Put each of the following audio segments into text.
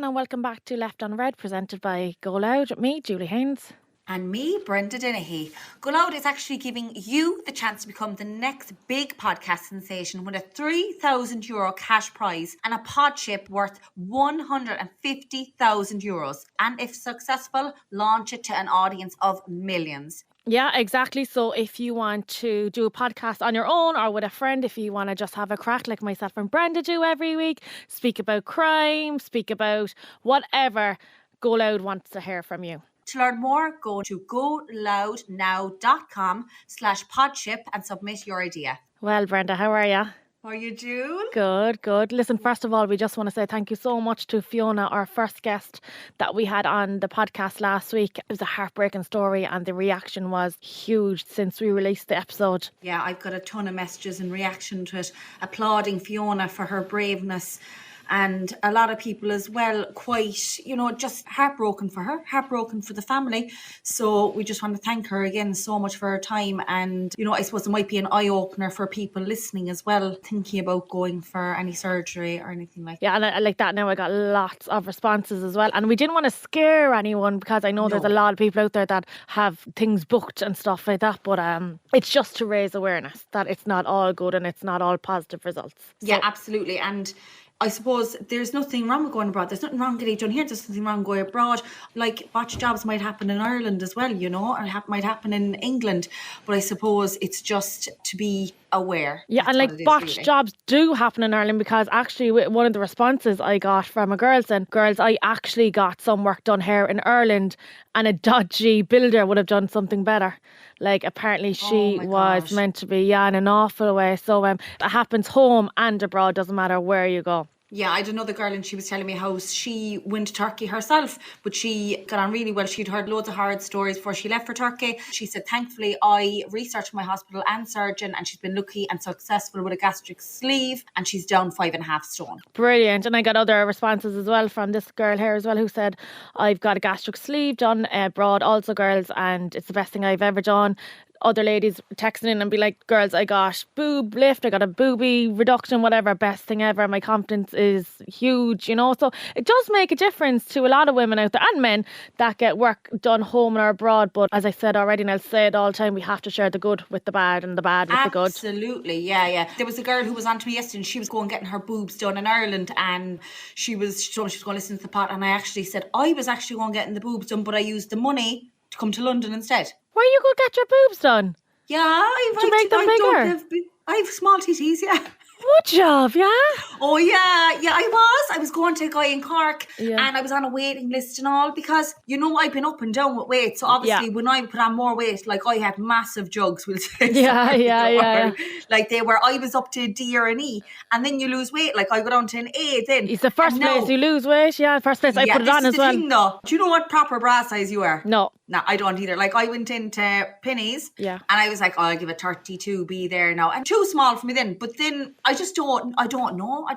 everyone, and welcome back to Left on Red, presented by Go Loud with me, Julie Haynes. And me, Brenda Dennehy. Go Loud is actually giving you the chance to become the next big podcast sensation with a €3,000 cash prize and a pod chip worth €150,000. And if successful, launch it to an audience of millions. Yeah, exactly. So if you want to do a podcast on your own or with a friend, if you want to just have a crack like myself and Brenda do every week, speak about crime, speak about whatever, Go Loud wants to hear from you. To learn more, go to goloudnow.com/podship and submit your idea. Well, Brenda, how are you? How are you, June? Good. Listen, first of all, we just want to say thank you so much to Fiona, our first guest that we had on the podcast last week. It was a heartbreaking story and the reaction was huge since we released the episode. Yeah, I've got a ton of messages in reaction to it, applauding Fiona for her braveness. And a lot of people as well, quite, just heartbroken for her, heartbroken for the family. So we just want to thank her again so much for her time. And, I suppose it might be an eye-opener for people listening as well, thinking about going for any surgery or anything like that. Yeah, and I like that now. I got lots of responses as well. And we didn't want to scare anyone because I know there's a lot of people out there that have things booked and stuff like that. But it's just to raise awareness that it's not all good and it's not all positive results. Yeah, absolutely. And I suppose there's nothing wrong with going abroad. There's nothing wrong getting it done here. There's nothing wrong going abroad. Like botch jobs might happen in Ireland as well, or might happen in England. But I suppose it's just to be aware. Yeah, and like botch jobs do happen in Ireland because actually one of the responses I got from a girl saying, girls, I actually got some work done here in Ireland and a dodgy builder would have done something better. Like apparently she was meant to be in an awful way. So it happens home and abroad, doesn't matter where you go. Yeah, I had another girl and she was telling me how she went to Turkey herself, but she got on really well. She'd heard loads of hard stories before she left for Turkey. She said, thankfully, I researched my hospital and surgeon and she's been lucky and successful with a gastric sleeve and she's down 5.5 stone. Brilliant. And I got other responses as well from this girl here as well who said, I've got a gastric sleeve done abroad also, girls, and it's the best thing I've ever done. Other ladies texting in and be like, girls, I got boob lift, I got a boobie reduction, whatever, best thing ever. My confidence is huge, So it does make a difference to a lot of women out there and men that get work done home or abroad. But as I said already, and I'll say it all the time, we have to share the good with the bad and the bad with the good. Absolutely, yeah. There was a girl who was on to me yesterday and she was going getting her boobs done in Ireland and she was going to listen to the pod and I actually said, I was actually going getting the boobs done, but I used the money to come to London instead. Where you go get your boobs done? Yeah, to make them bigger. I have small titties, yeah. Good job, yeah? Oh, yeah, I was going to a guy in Cork and I was on a waiting list and all because, I've been up and down with weight. So obviously when I put on more weight, like I had massive jugs, we'll say. Yeah. Like I was up to D or an E and then you lose weight. Like I go down to an A then. It's the first place you lose weight, first place I put it on as well. Thing, though. Do you know what proper bra size you are? No, I don't either. Like I went into Pennies and I was like, I'll give it 32B there now. And too small for me then. But then I don't know.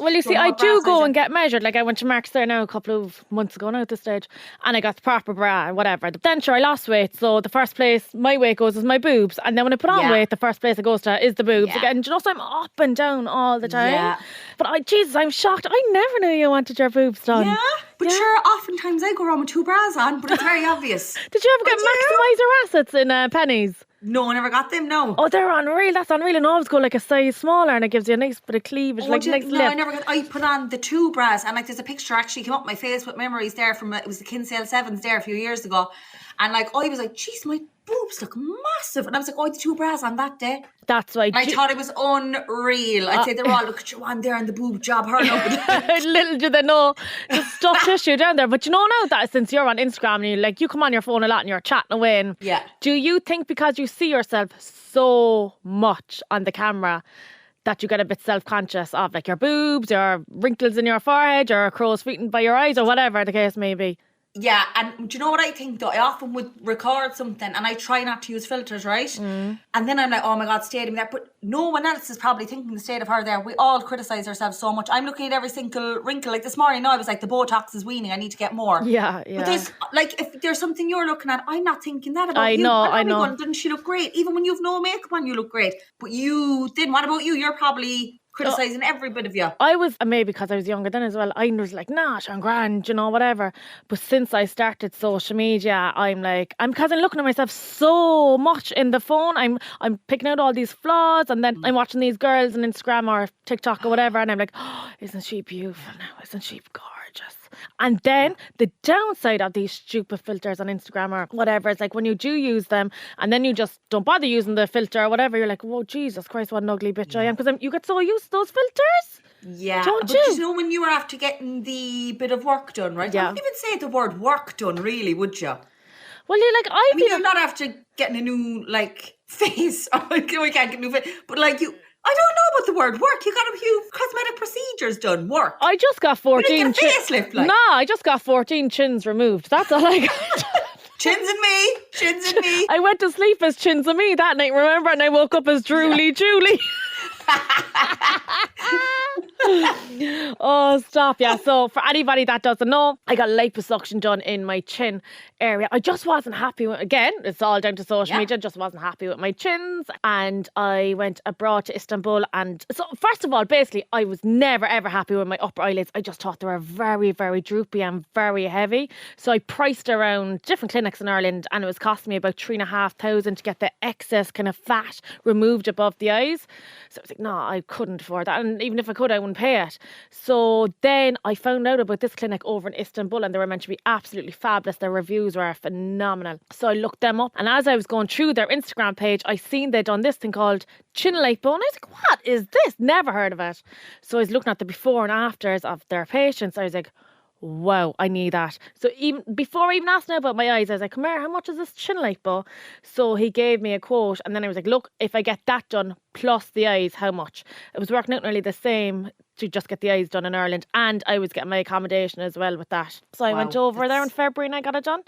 Well, you see, I do go and get measured. Like I went to Mark's there now a couple of months ago now at this stage and I got the proper bra and whatever. Then sure, I lost weight. So the first place my weight goes is my boobs. And then when I put on weight, the first place it goes to is the boobs again. So I'm up and down all the time. Yeah. But I'm shocked. I never knew you wanted your boobs done. Yeah. But sure, oftentimes I go around with 2 bras on, but it's very obvious. Did you ever get maximizer assets in Pennies? No, I never got them, no. Oh, they're unreal. That's unreal. And always go like a size smaller and it gives you a nice bit of cleavage. No, I never got. I put on the 2 bras and there's a picture actually came up my face with memories there from it was the Kinsale 7s there a few years ago. And I was like, geez, my boobs look massive. And I was like, I had 2 bras on that day. That's why. I thought it was unreal. I'd say they're all, look at you on there and the boob job. Little do they know. Just stuff tissue down there. But now that since you're on Instagram and you come on your phone a lot and you're chatting away. And do you think because you see yourself so much on the camera that you get a bit self-conscious of your boobs or wrinkles in your forehead or crow's feet by your eyes or whatever the case may be? Yeah, and do you know what I think though? I often would record something and I try not to use filters, right? Mm. And then I'm like, oh my God, stay in there. But no one else is probably thinking the state of her there. We all criticise ourselves so much. I'm looking at every single wrinkle. Like this morning, I was like, the Botox is weaning. I need to get more. Yeah. But there's if there's something you're looking at, I'm not thinking that about I you. know. Going, doesn't she look great? Even when you've no makeup on, you look great. But what about you? You're probably criticising every bit of you. I was, maybe because I was younger then as well, I was like, nah, Sean grand, you know, whatever. But since I started social media, because I'm looking at myself so much in the phone. I'm picking out all these flaws, and then I'm watching these girls on Instagram or TikTok or whatever, and I'm like, oh, isn't she beautiful now? Isn't she gorgeous? And then the downside of these stupid filters on Instagram or whatever is like when you do use them and then you just don't bother using the filter or whatever, you're like, whoa, Jesus Christ, what an ugly bitch I am. Because you get so used to those filters. Yeah, don't but you know when you were after getting the bit of work done, right? Yeah. I wouldn't even say the word work done, really, would you? Well, you're like, I mean, you're not after getting a new, like, face. We can't get a new face. But, like, I don't know about the word work. You got a few cosmetic procedures done. Work. I just got 14 chins. Facelift, like. Nah, I just got 14 chins removed. That's all I got. Chins and me. Chins and me. I went to sleep as Chins and Me that night, remember? And I woke up as Drooly Julie. Oh, stop. Yeah, so for anybody that doesn't know, I got liposuction done in my chin area. I just wasn't happy with, again, it's all down to social media, just wasn't happy with my chins. And I went abroad to Istanbul. And so, first of all, basically, I was never ever happy with my upper eyelids. I just thought they were very, very droopy and very heavy. So I priced around different clinics in Ireland, and it was costing me about 3,500 to get the excess kind of fat removed above the eyes. So I was like, no, I couldn't afford that. And even if I could, I wouldn't pay it. So then I found out about this clinic over in Istanbul, and they were meant to be absolutely fabulous. Their reviews were phenomenal. So I looked them up, and as I was going through their Instagram page, I seen they'd done this thing called chin lipo, and I was like, what is this? Never heard of it. So I was looking at the before and afters of their patients. I was like, wow, I need that. So even before I even asked him about my eyes, I was like, come here, how much is this chin lipo? So he gave me a quote, and then I was like, look, if I get that done plus the eyes, how much? It was working out nearly the same to just get the eyes done in Ireland, and I was getting my accommodation as well with that. So I went over there in February and I got it done.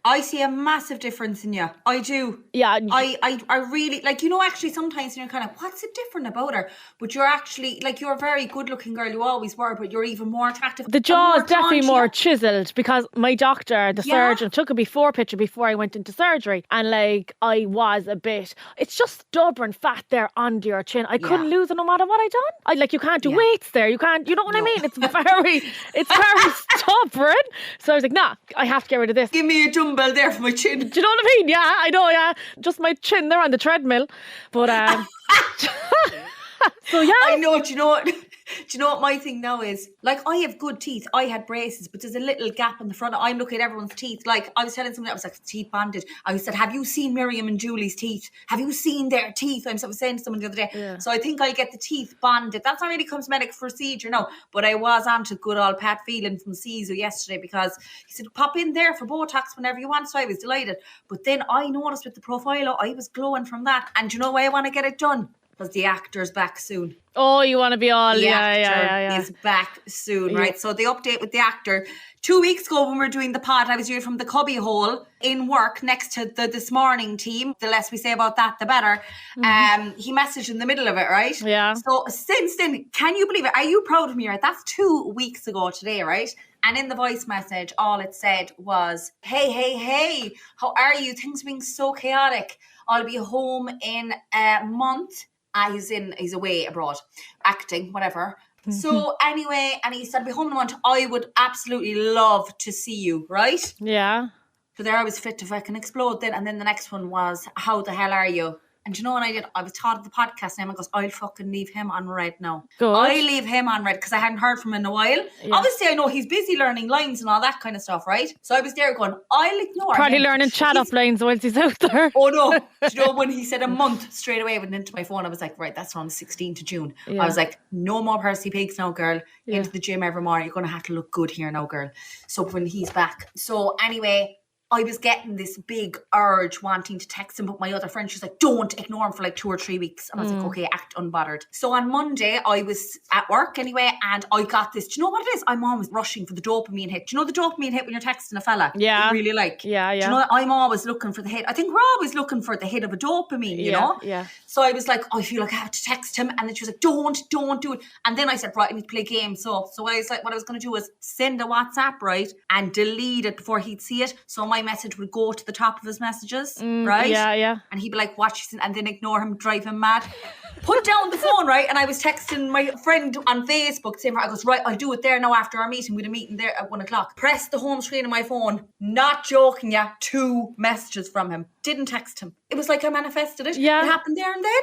I see a massive difference in you. I do. Yeah. I really, like, you know, actually sometimes you're kind of, what's it different about her? But you're actually, like, you're a very good looking girl. You always were, but you're even more attractive. The jaw is definitely more chiseled, because my doctor, the surgeon, took a before picture before I went into surgery. And like, I was a bit, it's just stubborn fat there under your chin. I couldn't lose it no matter what I done. You can't do weights there. You can't, you know what I mean? It's very stubborn. So I was like, nah, I have to get rid of this. Give me a dumbbell there for my chin. Do you know what I mean? Yeah, I know, yeah. Just my chin there on the treadmill. But, so yeah. I know, do you know what? Do you know what my thing now is? Like, I have good teeth. I had braces, but there's a little gap in the front. I'm looking at everyone's teeth. Like, I was telling someone, I was like, teeth banded. I said, have you seen Miriam and Julie's teeth? Have you seen their teeth? I was saying to someone the other day. Yeah. So I think I get the teeth banded. That's not really cosmetic procedure, no. But I was on to good old Pat Phelan from CISO yesterday, because he said, pop in there for Botox whenever you want. So I was delighted. But then I noticed with the profile, I was glowing from that. And do you know why I want to get it done? Because the actor's back soon. Oh, you want to be all... The actor is back soon, right? So the update with the actor. 2 weeks ago when we were doing the pod, I was doing from the cubby hole in work next to the This Morning team. The less we say about that, the better. He messaged in the middle of it, right? Yeah. So since then, can you believe it? Are you proud of me, right? That's 2 weeks ago today, right? And in the voice message, all it said was, hey, how are you? Things are being so chaotic. I'll be home in a month. He's away abroad, acting, whatever. So anyway, and he said, I'll be home in a month. I would absolutely love to see you, right? Yeah. So there I was fit to fucking explode then. And then the next one was, how the hell are you? And you know what I did? I was taught of the podcast name. I goes, I'll fucking leave him on red now. Good. I leave him on red because I hadn't heard from him in a while. Yeah. Obviously, I know he's busy learning lines and all that kind of stuff, right? So I was there going, I'll ignore Probably him. learning chat-up lines whilst he's out there. Oh, no. Do you know, when he said a month, straight away went into my phone, I was like, right, that's on the 16th of June. Yeah. I was like, no more Percy Pigs now, girl. Into the gym every morning. You're going to have to look good here now, girl. So when he's back. So anyway... I was getting this big urge wanting to text him, but my other friend, she's like, don't ignore him for like 2 or 3 weeks. And I was like, okay, act unbothered. So on Monday, I was at work anyway, and I got this. Do you know what it is? I'm always rushing for the dopamine hit. Do you know the dopamine hit when you're texting a fella? Yeah. You really like? Yeah. Do you know, I'm always looking for the hit. I think we're always looking for the hit of a dopamine, you know? Yeah. So I was like, I feel like I have to text him. And then she was like, don't do it. And then I said, right, I need to play games. So I was like, what I was going to do was send a WhatsApp, right? And delete it before he'd see it. So my message would go to the top of his messages, right? Yeah. And he'd be like, watch this, and then ignore him, drive him mad. put down the phone, right? And I was texting my friend on Facebook saying, I goes, right, I'll do it there now after our meeting. We had a meeting there at 1:00. Press the home screen of my phone. Not joking, 2 messages from him. Didn't text him. It was like I manifested it. Yeah. It happened there and then.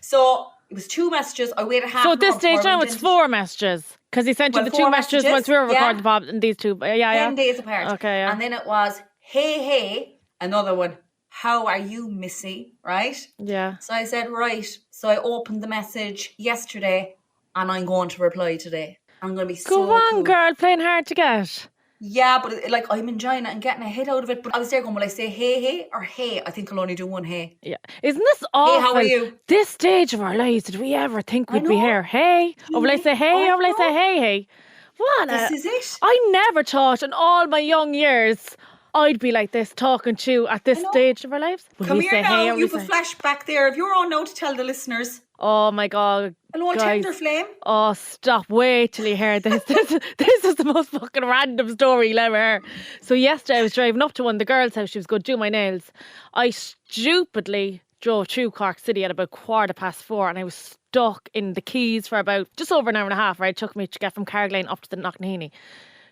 So it was 2 messages. I waited half So an at this hour stage now it's 4 messages. Because he sent you the 2 messages once we were recording the pod and these 2. 10 days apart. Okay, yeah. And then it was, hey, another one. How are you, Missy? Right? Yeah. So I said, right. So I opened the message yesterday and I'm going to reply today. I'm going to be so Go on, cool. girl, playing hard to get. Yeah, but like I'm enjoying it and getting a hit out of it. But I was there going, will I say hey or hey? I think I'll only do one hey. Yeah. Isn't this awful? Hey, how are you? This stage of our lives, did we ever think we'd be here? Hey? Or will I say hey or will I say hey? What? This is it. I never thought in all my young years I'd be like this talking to you at this stage of our lives. Will Come we here say now, hey or will you've we a say... flashback there of your own now to tell the listeners. Oh my God. An old guys. tender flame. Oh, stop. Wait till you hear this. This is the most fucking random story you'll ever hear. So yesterday I was driving up to one of the girls' house. She was going to do my nails. I stupidly drove through Cork City at about 4:15 and I was stuck in the Keys for about just over an hour and a half, right? It took me to get from Carrigaline up to the Knocknaheeny.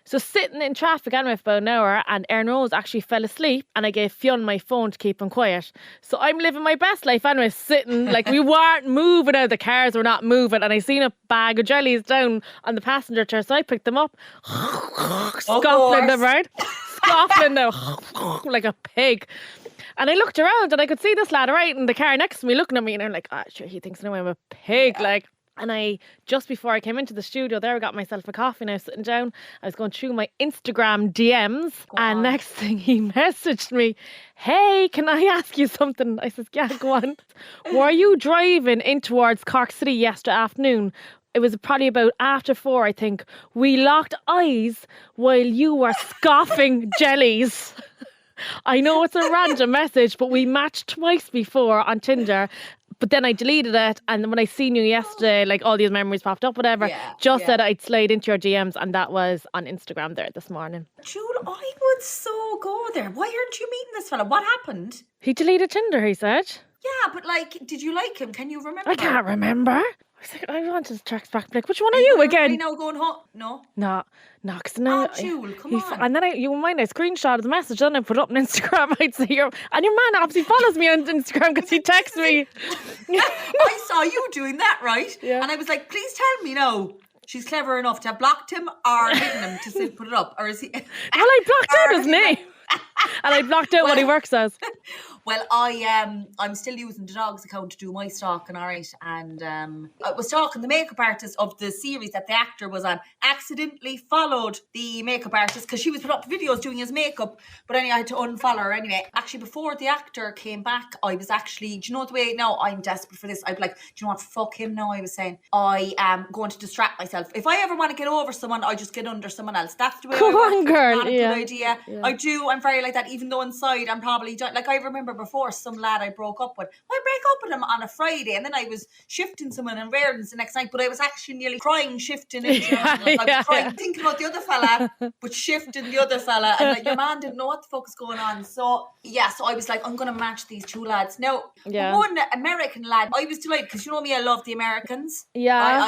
So sitting in traffic anyway for about an hour and Erin Rose actually fell asleep and I gave Fionn my phone to keep him quiet. So I'm living my best life anyway, sitting like we weren't moving out, the cars were not moving, and I seen a bag of jellies down on the passenger chair, so I picked them up, scoffing them, right? Scoffing them like a pig. And I looked around and I could see this lad right in the car next to me looking at me and I'm like, sure, he thinks I'm a pig, like. And I, just before I came into the studio there, I got myself a coffee and I was sitting down. I was going through my Instagram DMs and next thing he messaged me, hey, can I ask you something? I said, yeah, go on. Were you driving in towards Cork City yesterday afternoon? It was probably about after 4, I think. We locked eyes while you were scoffing jellies. I know it's a random message, but we matched twice before on Tinder. But then I deleted it, and when I seen you yesterday, like all these memories popped up, whatever, said I'd slide into your DMs, and that was on Instagram there this morning. Jude, I would so go there. Why aren't you meeting this fella? What happened? He deleted Tinder, he said. Yeah, but like, did you like him? Can you remember? I can't remember. I was like, I wanted to text back, like, which one are you again? Are you now going home? No. No, because now... Jewel, come on. And then you mind, I screenshotted the message, then I put it up on Instagram. I'd say, and your man obviously follows me on Instagram because he texts me. I saw you doing that, right? Yeah. And I was like, please tell me now. She's clever enough to have blocked him or hidden him to put it up. Or is he... Well, I blocked out his name. And I blocked out what he works as. Well, I'm still using the dog's account to do my stalking, all right. And I was talking, the makeup artist of the series that the actor was on accidentally followed the makeup artist because she was put up videos doing his makeup. But anyway, I had to unfollow her anyway. Actually, before the actor came back, I was actually, do you know the way, no, I'm desperate for this. I'd be like, do you know what, fuck him now, I was saying. I am going to distract myself. If I ever want to get over someone, I just get under someone else. That's the way Come I work. on, girl. Not a good idea. Yeah. I do, I'm very like that, even though inside I'm probably, like I remember before some lad I broke up with. I break up with him on a Friday and then I was shifting someone in Rairdens the next night, but I was actually nearly crying shifting into I was crying, thinking about the other fella, but shifting the other fella, and like your man didn't know what the fuck is going on. So yeah, so I was like, I'm gonna match these 2 lads. Now, one American lad, I was delighted because you know me, I love the Americans. Yeah.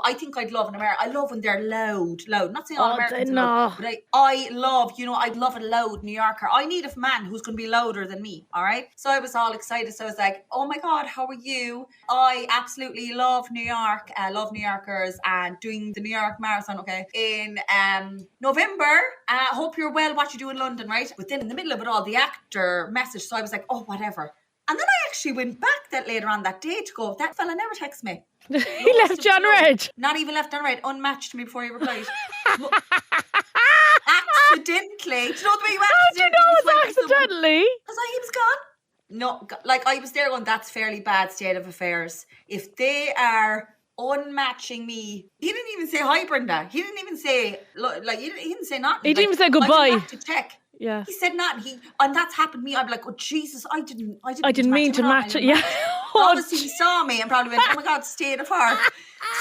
I think I'd love an American. I love when they're loud. Not saying all Americans are loud, but I love, I'd love a loud New Yorker. I need a man who's going to be louder than me, all right? So I was all excited. So I was like, oh my God, how are you? I absolutely love New York. I love New Yorkers and doing the New York Marathon, okay, in November. Hope you're well, what you do in London, right? But then in the middle of it all, the actor messaged. So I was like, oh, whatever. And then I actually went back that later on that day to go, that fella never texted me. He left you on red. Not even left on red. Unmatched me before he replied. Accidentally. Do you know the way you How do you know it was accidentally? Because he was gone. No, like I was there going, that's fairly bad state of affairs. If they are unmatching me, he didn't even say hi, Brenda. He didn't even say, like, he didn't say nothing. He didn't even say goodbye. I didn't have to check. Yeah. He said nothing. And that's happened to me. I'm like, oh Jesus, I didn't mean to match it. Yeah. Obviously he saw me and probably went, oh my God, stayed apart.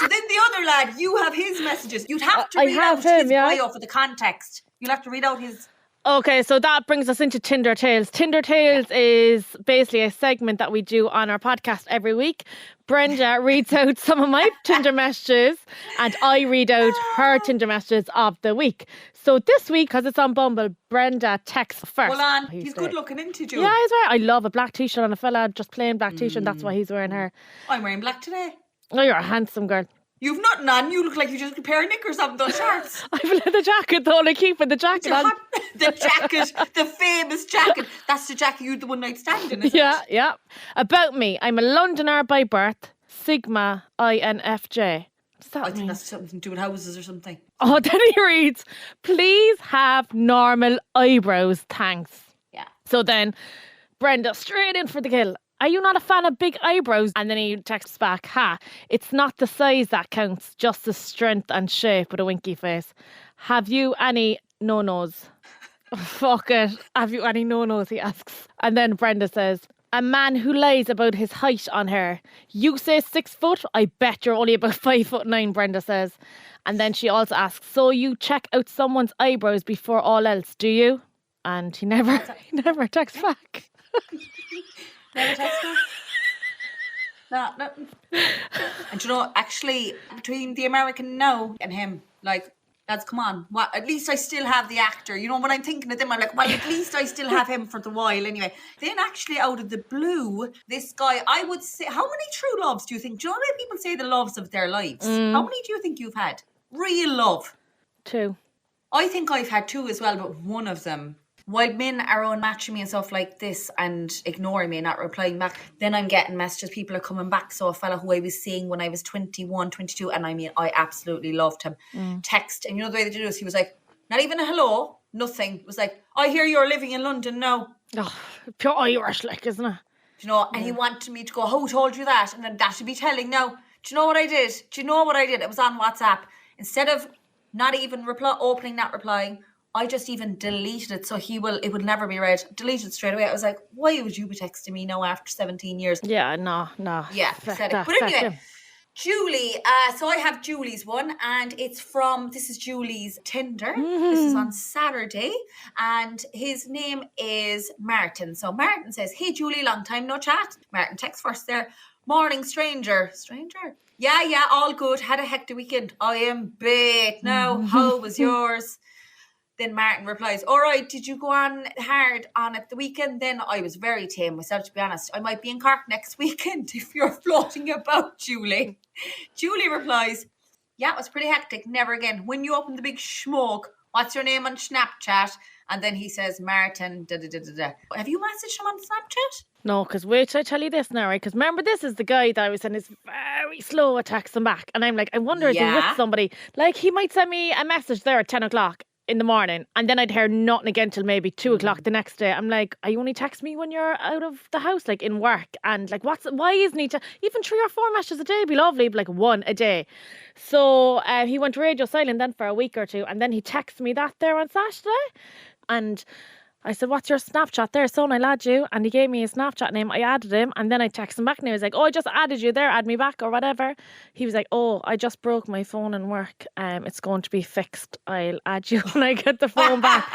So then the other lad, you have his messages. You'd have to read out his bio for the context. You'll have to read out his Okay, so that brings us into Tinder Tales. Tinder Tales is basically a segment that we do on our podcast every week. Brenda reads out some of my Tinder messages and I read out her Tinder messages of the week. So this week, because it's on Bumble, Brenda texts first. Hold on, he's good looking into you. Yeah, he's wearing. I love a black t-shirt on a fella, just plain black t-shirt. That's why he's wearing her. I'm wearing black today. Oh, you're a handsome girl. You've nothing on. You look like you just a pair of knickers on those shorts. I have a leather jacket though, and I keep with the jacket on. The jacket, the famous jacket. That's the jacket you had the one night stand in, isn't Yeah, it? yeah. About me, I'm a Londoner by birth, Sigma INFJ. What's that I think mean? that's something to do with houses or something. Oh, then he reads, please have normal eyebrows, thanks. Yeah. So then, Brenda, straight in for the kill. Are you not a fan of big eyebrows? And then he texts back, it's not the size that counts, just the strength and shape with a winky face. Have you any no-nos? Fuck it. Have you any no-nos, he asks. And then Brenda says, a man who lies about his height on her. You say 6 foot? I bet you're only about 5'9", Brenda says. And then she also asks, so you check out someone's eyebrows before all else, do you? And he never texts back. Never text me? No, nothing. And you know, actually, between the American no and him, like, lads, come on. What? At least I still have the actor. You know, when I'm thinking of them, I'm like, well, at least I still have him for the while anyway. Then actually, out of the blue, this guy, I would say, how many true loves do you think? Do you know how many people say the loves of their lives? How many do you think you've had? Real love? 2. I think I've had 2 as well, but one of them, while men are on matching me and stuff like this and ignoring me and not replying back, then I'm getting messages. People are coming back. So a fella who I was seeing when I was 21, 22, and I mean, I absolutely loved him. Text. And you know the way they did this? He was like, not even a hello, nothing. It was like, I hear you're living in London now. Oh, pure Irish, like, isn't it? You know, and he wanted me to go, who told you that? And then that should be telling now. Do you know what I did? It was on WhatsApp. Instead of not even opening, not replying, I just even deleted it so it would never be read. Deleted straight away. I was like, why would you be texting me now after 17 years? Yeah, no. Yeah, said it. But anyway, Julie, so I have Julie's one and this is Julie's Tinder. This is on Saturday and his name is Martin. So Martin says, hey Julie, long time no chat. Martin texts first there. Morning, stranger. Stranger? Yeah, all good. Had a hectic weekend. I am baked now. How was yours? Then Martin replies, all right, did you go on hard on it the weekend? Then I was very tame myself, to be honest. I might be in Cork next weekend if you're floating about, Julie. Julie replies, yeah, it was pretty hectic. Never again. When you open the big smoke, what's your name on Snapchat? And then he says, Martin, da-da-da-da-da. Have you messaged him on Snapchat? No, because wait till I tell you this now, right? Because remember, this is the guy that I was saying is very slow at texting back. And I'm like, I wonder is he with somebody? Like, he might send me a message there at 10 o'clock in the morning and then I'd hear nothing again till maybe 2 o'clock the next day. I'm like, are you only text me when you're out of the house, like in work? And like, why isn't he even 3 or 4 messages a day would be lovely, but like 1 a day. So he went radio silent then for a week or 2 and then he texted me that there on Saturday and I said, what's your Snapchat there, son? I'll add you. And he gave me his Snapchat name. I added him. And then I texted him back and he was like, oh, I just added you there. Add me back or whatever. He was like, oh, I just broke my phone in work. It's going to be fixed. I'll add you when I get the phone back.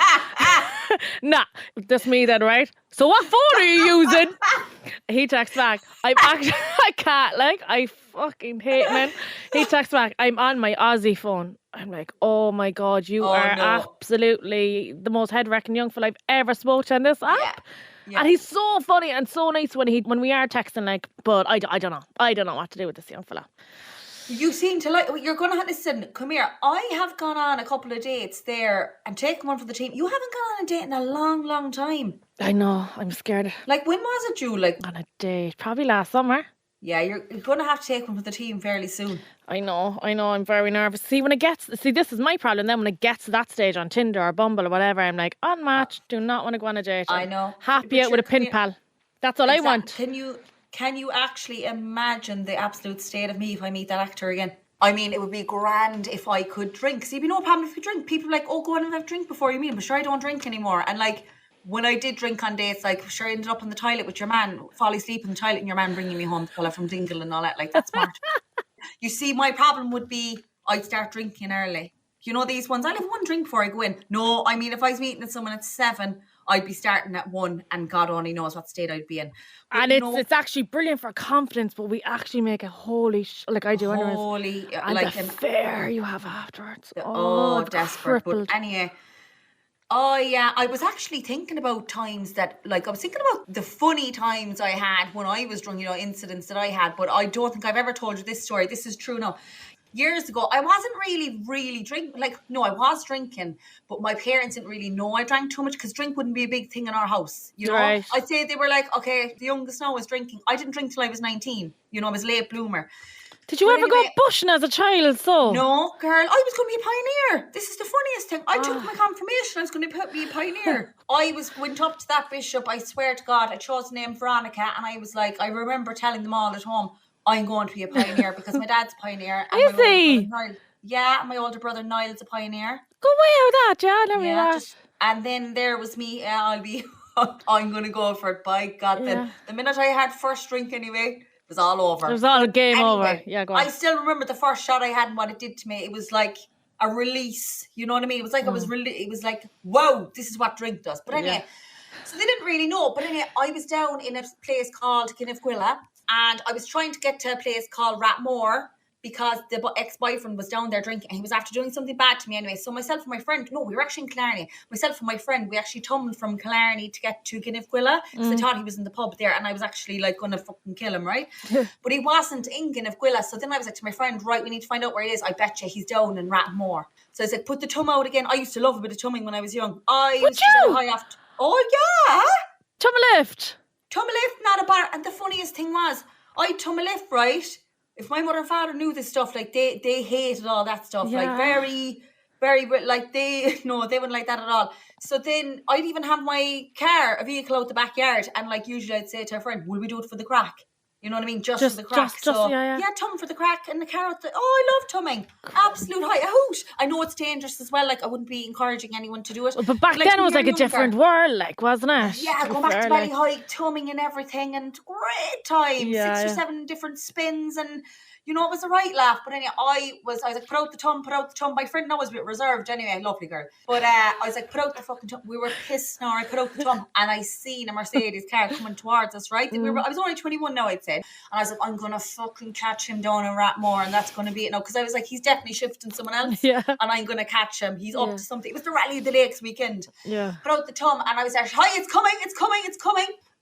Nah, that's me then, right? So what phone are you using? He texts back, I can't, like, I fucking hate men. He texts back, I'm on my Aussie phone. I'm like, oh my God, you are absolutely the most head-wrecking young fella I've ever spoken to on this app. Yeah. And he's so funny and so nice when we are texting, like, but I don't know. I don't know what to do with this young fella. You seem to like, you're going to have, listen, come here. I have gone on a couple of dates there and taken one for the team. You haven't gone on a date in a long, long time. I know, I'm scared. Like, when was it, Julie? Like, on a date, probably last summer. Yeah, you're going to have to take one for the team fairly soon. I know, I'm very nervous. See, this is my problem then, when it gets to that stage on Tinder or Bumble or whatever, I'm like, unmatched, do not want to go on a date. I know. Happy out with a pen pal. That's all I want. Can you actually imagine the absolute state of me if I meet that actor again? I mean, it would be grand if I could drink. See, it'd be no problem if you drink. People are like, oh, go on and have a drink before you meet him. But sure, I don't drink anymore. And like, when I did drink on dates, like, sure, I ended up in the toilet with your man, fall asleep in the toilet and your man bringing me home, fella from Dingle and all that. Like, that's smart. You see, my problem would be I'd start drinking early. You know these ones, I'll have one drink before I go in. No, I mean, if I was meeting with someone at 7, I'd be starting at 1 and God only knows what state I'd be in. But And it's actually brilliant for confidence, but we actually make a like I do anyways. holy, And like the fear you have afterwards. desperate. Crippled. But anyway, oh yeah, I was actually thinking about times that, like, I was thinking about the funny times I had when I was drunk, you know, incidents that I had, but I don't think I've ever told you this story. This is true now. Years ago, I wasn't really drinking. Like, no, I was drinking, but my parents didn't really know I drank too much because drink wouldn't be a big thing in our house. You know, Right. I'd say they were like, okay, the youngest now is drinking. I didn't drink till I was 19. You know, I was a late bloomer. Did you ever go bushing as a child? So no, girl, I was going to be a pioneer. This is the funniest thing. I took my confirmation. I was going to be a pioneer. Went up to that bishop. I swear to God, I chose the name Veronica, and I was like, I remember telling them all at home, I'm going to be a pioneer because my dad's a pioneer. And is he? My older brother Niall's a pioneer. Go away with that, yeah, never that. And then there was me. I'm going to go for it. By God, then the minute I had first drink, anyway, it was all over. It was all game over. Yeah, go on. I still remember the first shot I had and what it did to me. It was like a release. You know what I mean? It was like it was like, whoa, this is what drink does. But anyway, so they didn't really know. But anyway, I was down in a place called Kinniffquilla, and I was trying to get to a place called Ratmore because the ex-boyfriend was down there drinking and he was after doing something bad to me anyway. So myself and my friend, we were actually in Killarney. Myself and my friend, we actually tumbled from Killarney to get to Kinniffquilla because I thought he was in the pub there and I was actually like going to fucking kill him, right? But he wasn't in Kinniffquilla. So then I was like to my friend, right, we need to find out where he is. I bet you he's down in Ratmore. So I said, put the tum out again. I used to love a bit of tumming when I was young. Would you? Oh yeah. Tum a lift, not a bar. And the funniest thing was, I tum a lift, right? If my mother and father knew this stuff, like they hated all that stuff, like very, very, like they wouldn't like that at all. So then I'd even have my car, a vehicle out the backyard, and like usually I'd say to a friend, will we do it for the crack? You know what I mean? Just for the crack. Tum for the crack and the car out the... Oh, I love tumming. Absolute a hoot. I know it's dangerous as well. Like, I wouldn't be encouraging anyone to do it. But back then it was like a different world, like, wasn't it? Yeah, going back to Ballyheigue, tumming and everything, and great time. 6 or 7 different spins, and you know, it was a right laugh. But anyway, I was like, put out the tum. My friend now was a bit reserved anyway, lovely girl. But I was like, put out the fucking tum. We were pissed now. I put out the tum, and I seen a Mercedes car coming towards us, right? I was only 21 now, I'd say. And I was like, I'm going to fucking catch him down in Ratmore, and that's going to be it now. Because I was like, he's definitely shifting someone else. Yeah. And I'm going to catch him. He's up to something. It was the Rally of the Lakes weekend. Yeah. Put out the tum, and I was like, hi, it's coming.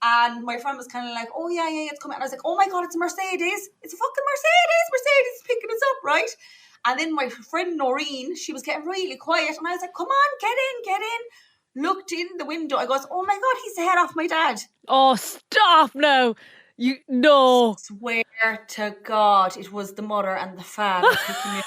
And my friend was kind of like, oh, yeah, it's coming. And I was like, oh, my God, it's a Mercedes. It's a fucking Mercedes. Mercedes is picking us up, right? And then my friend Noreen, she was getting really quiet. And I was like, come on, get in. Looked in the window. I goes, oh, my God, he's the head off my dad. Oh, stop now. No. Swear to God, it was the mother and the father picking me up.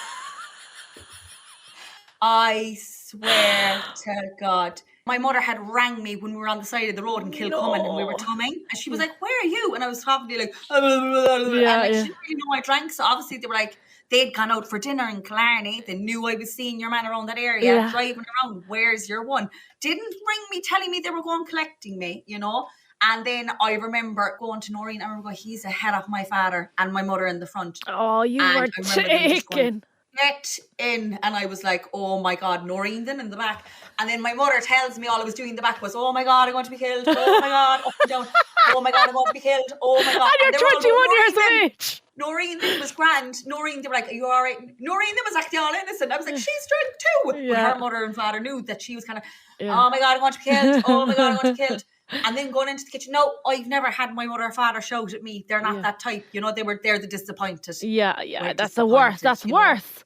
I swear to God. My mother had rang me when we were on the side of the road in Kilcummin and we were tumming. And she was like, where are you? And I was probably like, she didn't really know I drank. So obviously they were like, they'd gone out for dinner in Killarney. They knew I was seeing your man around that area, driving around. Where's your one? Didn't ring me telling me they were going collecting me, you know. And then I remember going to Noreen. I remember going, he's ahead of my father and my mother in the front. Oh, you were taken. Get in. And I was like, oh my God, Noreen then in the back. And then my mother tells me all I was doing in the back was, oh my God, I'm going to be killed. Oh my God, up and down. Oh my God, I'm going to be killed. Oh my God. And you're 21 years of age. Noreen then was grand. Noreen, they were like, are you all right? Noreen then was actually all innocent. I was like, she's drunk too. But her mother and father knew that she was kind of, oh my God, I'm going to be killed. Oh my God, I'm going to be killed. And then going into the kitchen. No, I've never had my mother or father shout at me. They're not that type. You know, they're the disappointed. Yeah. That's the worst. That's worse.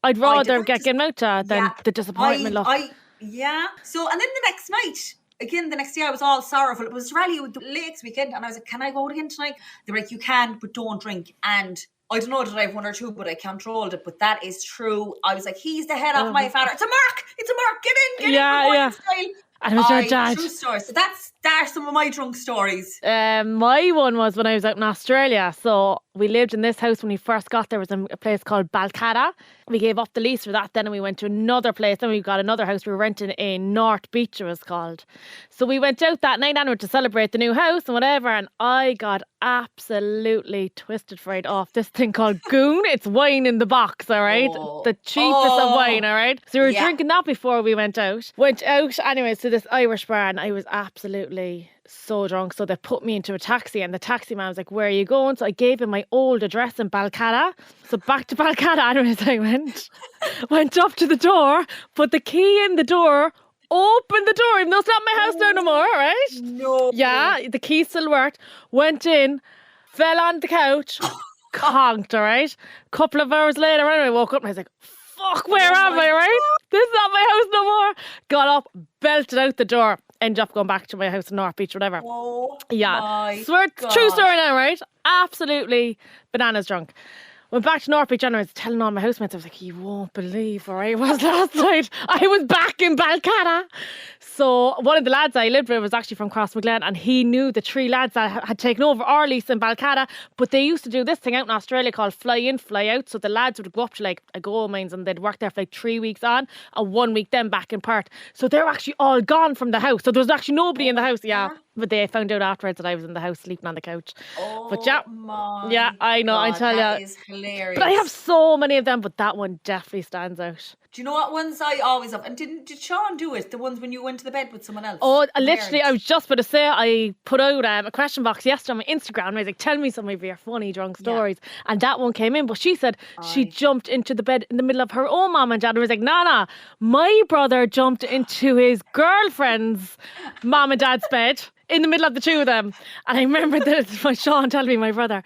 I'd rather get given out than the disappointment. So, and then the next night, again, the next day I was all sorrowful. It was Rally with the Lakes weekend. And I was like, can I go out again tonight? They were like, you can, but don't drink. And I don't know that I have 1 or 2, but I controlled it. But that is true. I was like, he's the head of my father. It's a mark. Get in. Get in. Style. And it was your dad. True story. So that's Start some of my drunk stories. My one was when I was out in Australia. So we lived in this house when we first got there. Was in a place called Balcata. We gave up the lease for that then and we went to another place. Then we got another house we were renting in North Beach, it was called. So we went out that night and to celebrate the new house and whatever. And I got absolutely twisted fried off this thing called Goon. It's wine in the box, all right? The cheapest of wine, all right? So we were drinking that before we went out. Went out anyways to this Irish bar and I was absolutely so drunk. So they put me into a taxi and the taxi man was like, where are you going? So I gave him my old address in Balcata. So back to Balcata anyways I went up to the door, put the key in the door, opened the door, even though it's not my house now no more, right? No. Yeah, the key still worked. Went in, fell on the couch, conked, all right? Couple of hours later, anyway, I woke up and I was like, fuck, where am I, right? This is not my house no more. Got up, belted out the door, ended up going back to my house in North Beach, whatever. Oh, yeah. Swear, true story now, right? Absolutely bananas drunk. Went back to North Beach and I was telling all my housemates, I was like, you won't believe where I was last night. I was back in Balcata. So one of the lads I lived with was actually from Crossmaglen and he knew the 3 lads that had taken over our lease in Balcata, but they used to do this thing out in Australia called fly in, fly out. So the lads would go up to like a gold mines and they'd work there for like 3 weeks on and 1 week then back in Perth. So they were actually all gone from the house. So there was actually nobody in the house, yeah. But they found out afterwards that I was in the house sleeping on the couch. But yeah, I know, I tell you. That is hilarious. But I have so many of them, but that one definitely stands out. Do you know what ones I always have? And did Sean do it? The ones when you went to the bed with someone else? Oh, literally, I was just about to say, I put out a question box yesterday on my Instagram. And I was like, tell me some of your funny drunk stories. Yeah. And that one came in, but she said she jumped into the bed in the middle of her own mom and dad. And I was like, nah, my brother jumped into his girlfriend's mom and dad's bed in the middle of the 2 of them. And I remember that my Sean telling me, my brother,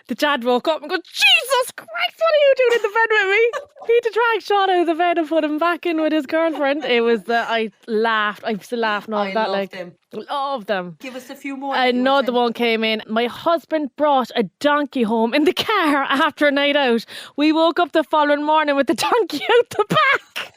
the dad woke up and go, Jesus Christ, what are you doing in the bed with me? He had to drag Sean out of the bed and put him back in with his girlfriend. It was, I laughed. I'm still laughing off that. Love them. Love them. Give us a few more. Another one came in. My husband brought a donkey home in the car after a night out. We woke up the following morning with the donkey out the back.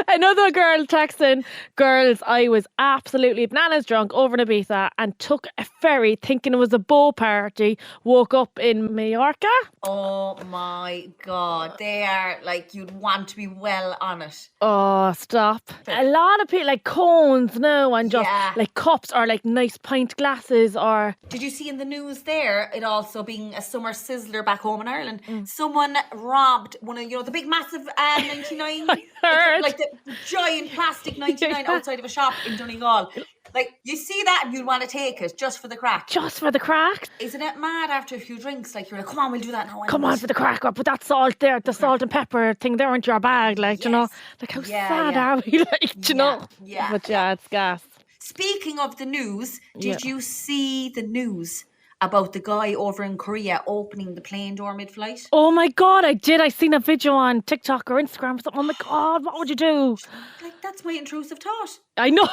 Another girl texting, girls, I was absolutely bananas drunk over in Ibiza and took a ferry thinking it was a bow party, woke up in Mallorca. Oh my God. They are like, you'd want to be well on it. Oh, stop. A lot of people like cones now and just like cups or like nice pint glasses or... Did you see in the news there, it also being a summer sizzler back home in Ireland, someone robbed one of, the big massive 99... Like the giant plastic 99 outside of a shop in Donegal. Like, you see that and you'd want to take it just for the crack. Just for the crack? Isn't it mad after a few drinks? Like, you're like, come on, we'll do that now. Come on for the crack. Or put that salt there, the salt and pepper thing there into your bag. Like, you know, like how sad are we? Like, you know? Yeah. But it's gas. Speaking of the news, did you see the news about the guy over in Korea opening the plane door mid-flight? Oh my God, I did. I seen a video on TikTok or Instagram or something. Oh my God, what would you do? Like, that's my intrusive thought. I know.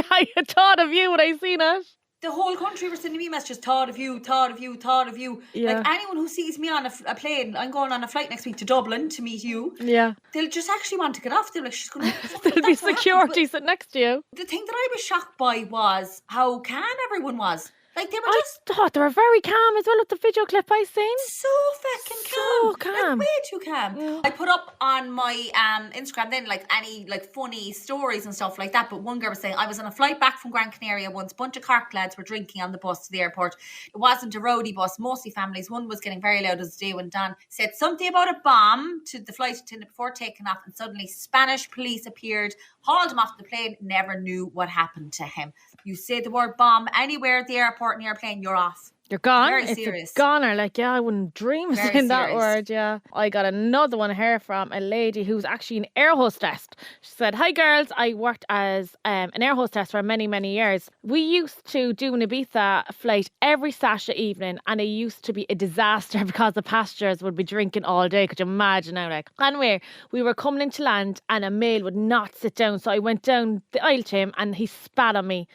I had thought of you when I seen it. The whole country were sending me messages, thought of you, thought of you, thought of you. Yeah. Like, anyone who sees me on a plane, I'm going on a flight next week to Dublin to meet you. Yeah. They'll just actually want to get off. They're like, she's going to... There'll be security sitting next to you. The thing that I was shocked by was how calm everyone was. Like, they were I thought they were very calm as well with the video clip I seen. So fucking calm. So calm. Like, way too calm. Yeah. I put up on my Instagram then, like, any, like, funny stories and stuff like that. But one girl was saying, I was on a flight back from Gran Canaria once. Bunch of Cork lads were drinking on the bus to the airport. It wasn't a rowdy bus, mostly families. One was getting very loud as the day went on. Said something about a bomb to the flight attendant before taking off. And suddenly Spanish police appeared, hauled him off the plane, never knew what happened to him. You say the word bomb anywhere at the airport in the airplane, you're off. You're gone. Very it's serious. A goner. Like, I wouldn't dream of saying that word. Yeah. I got another one here from a lady who's actually an air hostess. She said, hi girls, I worked as an air hostess for many, many years. We used to do an Ibiza flight every Saturday evening and it used to be a disaster because the passengers would be drinking all day. Could you imagine now? Like, anyway, we were coming into land and a male would not sit down. So I went down the aisle to him and he spat on me.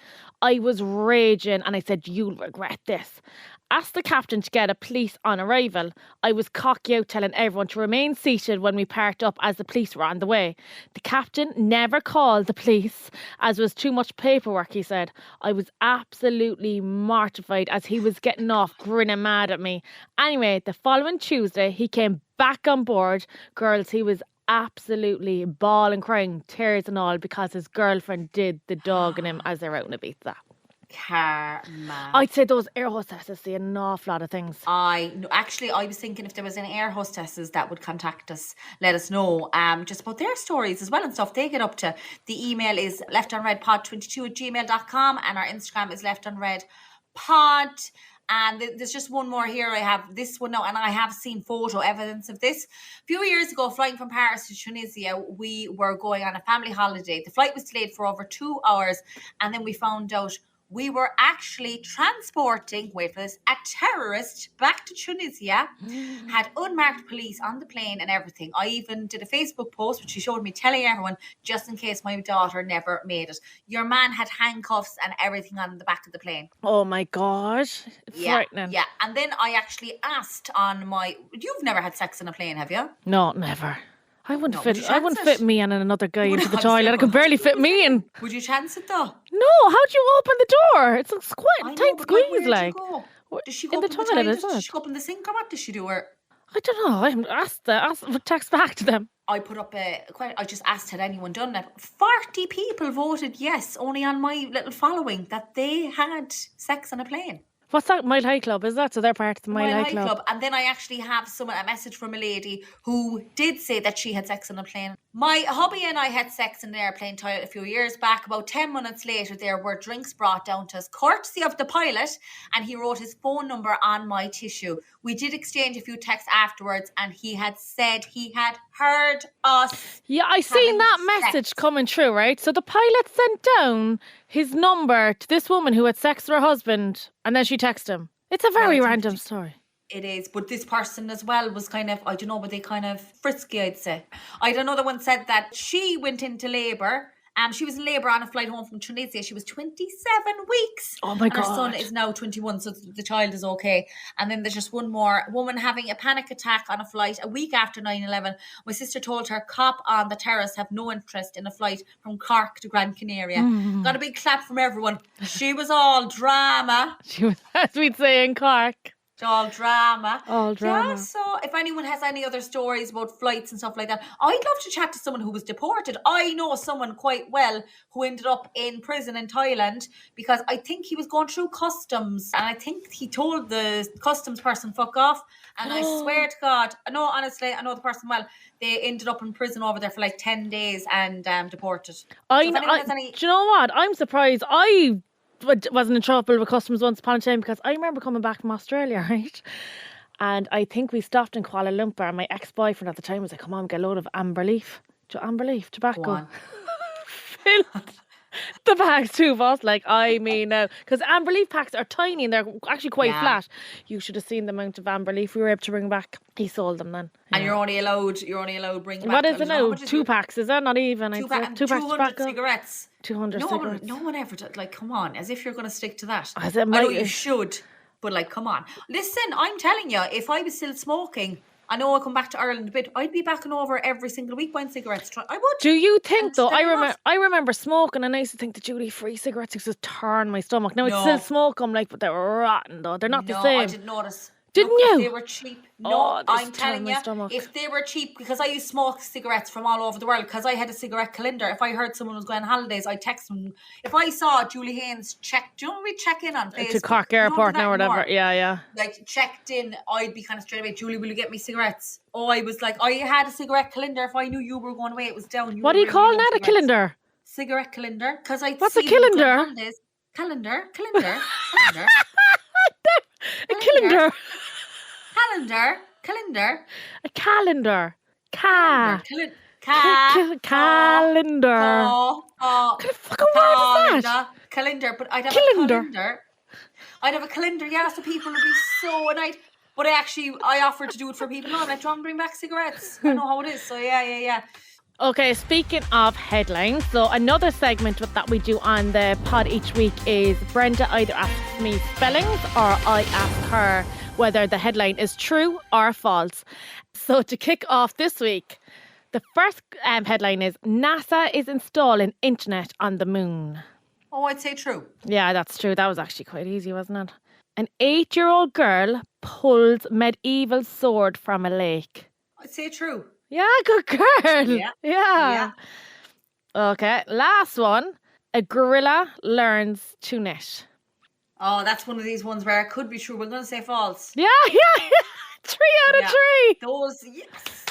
I was raging and I said, you'll regret this. Asked the captain to get a police on arrival. I was cocky out telling everyone to remain seated when we parked up as the police were on the way. The captain never called the police as was too much paperwork, he said. I was absolutely mortified as he was getting off grinning mad at me. Anyway, the following Tuesday, he came back on board. Girls, he was absolutely bawling, crying, tears and all, because his girlfriend did the dog in him as they're out in Ibiza. Karma. I'd say those air hostesses see an awful lot of things. Actually, I was thinking if there was any air hostesses that would contact us, let us know just about their stories as well and stuff they get up to. The email is leftonredpod22@gmail.com and our Instagram is leftonredpod. And there's just one more here. I have this one now, and I have seen photo evidence of this. A few years ago, flying from Paris to Tunisia, we were going on a family holiday. The flight was delayed for over 2 hours, and then we found out we were actually transporting, wait for this, a terrorist back to Tunisia, had unmarked police on the plane and everything. I even did a Facebook post, which she showed me, telling everyone, just in case my daughter never made it. Your man had handcuffs and everything on the back of the plane. Oh my gosh. Frightening. Yeah. And then I actually asked on my... You've never had sex in a plane, have you? No, never. I wouldn't fit me and another guy into the toilet. I could barely fit me in. Would you chance it though? No, how'd you open the door? It's a tight squeeze, like. Does she go in up the in toilet? Does she go up in the sink or what does she do? Or I don't know. I haven't asked text back to them. I put up I just asked, had anyone done that? 40 people voted yes, only on my little following, that they had sex on a plane. What's that? Mile High Club, is that? So they're part of the Mile High Club. And then I actually have a message from a lady who did say that she had sex on a plane. My hubby and I had sex in an airplane toilet a few years back. About 10 minutes later, there were drinks brought down to us, courtesy of the pilot, and he wrote his phone number on my tissue. We did exchange a few texts afterwards, and he had said he had heard us. Yeah, I seen that message coming through, right? So the pilot sent down his number to this woman who had sex with her husband, and then she texted him. It's a very random story. It is, but this person as well was kind of, I don't know, but they kind of frisky, I'd say. I don't know, the one said that she went into labour. She was in labour on a flight home from Tunisia. She was 27 weeks. Oh my God. And her son is now 21, so the child is okay. And then there's just one more. Woman having a panic attack on a flight a week after 9/11. My sister told her cop on the terrace have no interest in a flight from Cork to Gran Canaria. Got a big clap from everyone. She was all drama. She was, as we'd say in Cork. All drama. Yeah, so if anyone has any other stories about flights and stuff like that, I'd love to chat to someone who was deported. I know someone quite well who ended up in prison in Thailand because I think he was going through customs and I think he told the customs person fuck off, and I swear to God, no, honestly, I know the person well. They ended up in prison over there for like 10 days and deported. Do you know what? I'm surprised. I wasn't in trouble with customs once upon a time because I remember coming back from Australia, right? And I think we stopped in Kuala Lumpur and my ex-boyfriend at the time was like, come on, get a load of amber leaf tobacco. Filled the bags, two of us, like, I mean, because amber leaf packs are tiny and they're actually quite flat. You should have seen the amount of amber leaf we were able to bring back. He sold them then. And you're only allowed bring back. What is it now? 2 packs, is that? Not even. 2 packs of tobacco. Cigarettes. 200 cigarettes. No one ever did. Like, come on, as if you're going to stick to that. I know you should, but like, come on. Listen, I'm telling you, if I was still smoking, I know I'll come back to Ireland a bit, I'd be backing over every single week buying cigarettes. I would. Do you think though? I remember smoking and I used to think the duty-free cigarettes used to turn my stomach. Now I still smoke them, like, but they're rotten though. They're not the same. I didn't notice. Didn't you? If they were cheap. No, I'm telling you, if they were cheap, because I used to smoke cigarettes from all over the world, because I had a cigarette calendar. If I heard someone was going on holidays, I'd text them. If I saw Julie Haynes do you know when we check in on Facebook? To Cork Airport now or whatever. Yeah. Like, checked in, I'd be kind of straight away, Julie, will you get me cigarettes? Oh, I was like, I had a cigarette calendar. If I knew you were going away, it was down. What do you call that, a calendar? Cigarette calendar. What's a calendar? Calendar. A calendar. Calendar. A calendar. Calendar. What kind of fucking word is that? Calendar, but I'd have a calendar. I'd have a calendar, yeah, so people would be so annoyed. But I offered to do it for people. No, I'm like, do you want to bring back cigarettes? I know how it is. So yeah. Okay, speaking of headlines, so another segment that we do on the pod each week is Brenda either asks me spellings or I ask her whether the headline is true or false. So to kick off this week, the first headline is NASA is installing internet on the moon. Oh, I'd say true. Yeah, that's true. That was actually quite easy, wasn't it? An 8-year-old girl pulls medieval sword from a lake. I'd say true. Yeah, good girl. Yeah. Okay, last one. A gorilla learns to knit. Oh, that's one of these ones where it could be true. We're going to say false. Yeah. 3 out of 3. Those, yes.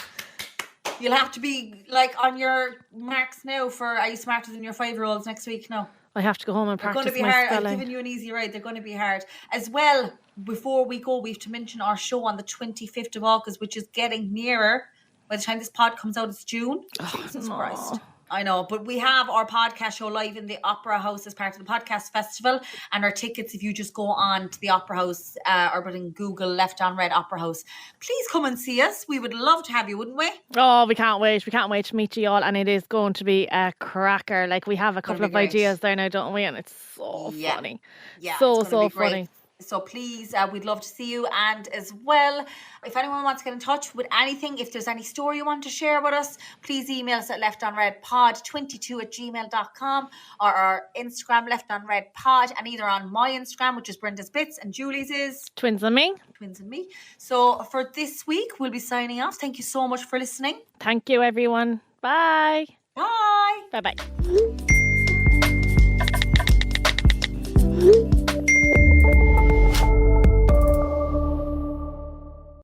You'll have to be like on your marks now for Are You Smarter Than Your 5-year-olds next week? No. I have to go home and They're practice going to be my hard. spelling. I've given you an easy ride. They're going to be hard. As well, before we go, we have to mention our show on the 25th of August, which is getting nearer. By the time this pod comes out, it's June. Jesus Christ. I know, but we have our podcast show live in the Opera House as part of the podcast festival, and our tickets, if you just go on to the Opera House or put in Google Left on Red Opera House, please come and see us. We would love to have you, wouldn't we? Oh, we can't wait. We can't wait to meet you all, and it is going to be a cracker. Like, we have a couple of ideas there now, don't we? And it's so funny. Yeah, so funny. Great. So please, we'd love to see you. And as well, if anyone wants to get in touch with anything, if there's any story you want to share with us, please email us at leftonredpod22@gmail.com or our Instagram, leftonredpod, and either on my Instagram, which is Brenda's Bits, and Julie's is Twins and Me. So for this week, we'll be signing off. Thank you so much for listening. Thank you, everyone. Bye. Bye. Bye-bye.